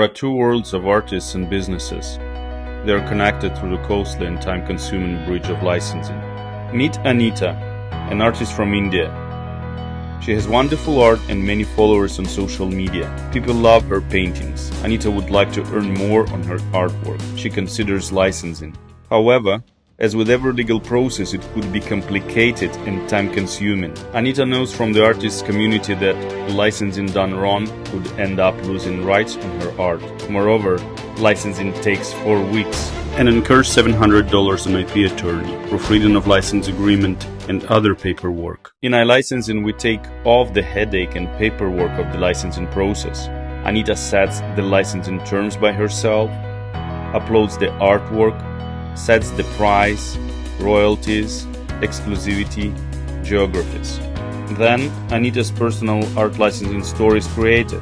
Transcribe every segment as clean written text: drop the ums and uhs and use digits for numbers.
There are two worlds of artists and businesses. They are connected through the costly and time-consuming bridge of licensing. Meet Anita, an artist from India. She has wonderful art and many followers on social media. People love her paintings. Anita would like to earn more on her artwork. She considers licensing. However, as with every legal process, it could be complicated and time-consuming. Anita knows from the artist community that licensing done wrong could end up losing rights on her art. Moreover, licensing takes 4 weeks and incurs $700 an IP attorney, proofreading of license agreement, and other paperwork. In iLicensing, we take off the headache and paperwork of the licensing process. Anita sets the licensing terms by herself, uploads the artwork, sets the price, royalties, exclusivity, geographies. Then Anita's personal art licensing store is created.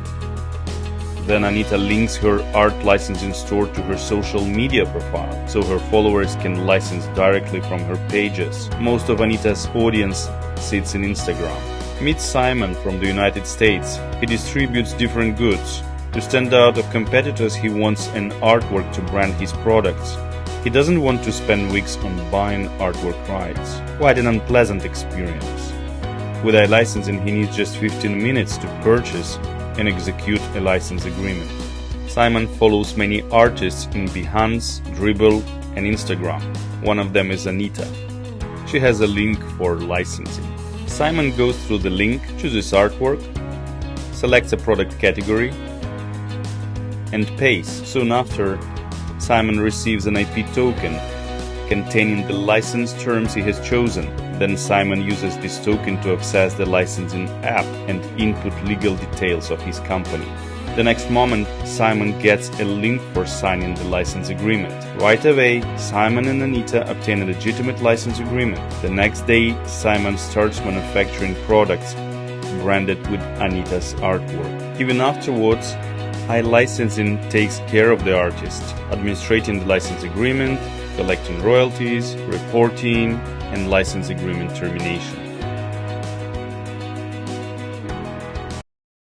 Then Anita links her art licensing store to her social media profile, so her followers can license directly from her pages. Most of Anita's audience sits in Instagram. Meet Simon from the United States. He distributes different goods. To stand out of competitors, he wants an artwork to brand his products. He doesn't want to spend weeks on buying artwork rights. Quite an unpleasant experience. With iLicensing, he needs just 15 minutes to purchase and execute a license agreement. Simon follows many artists in Behance, Dribbble, and Instagram. One of them is Anita. She has a link for licensing. Simon goes through the link, chooses artwork, selects a product category, and pays. Soon after, Simon receives an IP token containing the license terms he has chosen. Then Simon uses this token to access the licensing app and input legal details of his company. The next moment, Simon gets a link for signing the license agreement. Right away, Simon and Anita obtain a legitimate license agreement. The next day, Simon starts manufacturing products branded with Anita's artwork. Even afterwards, iLicensing takes care of the artist, administrating the license agreement, collecting royalties, reporting, and license agreement termination.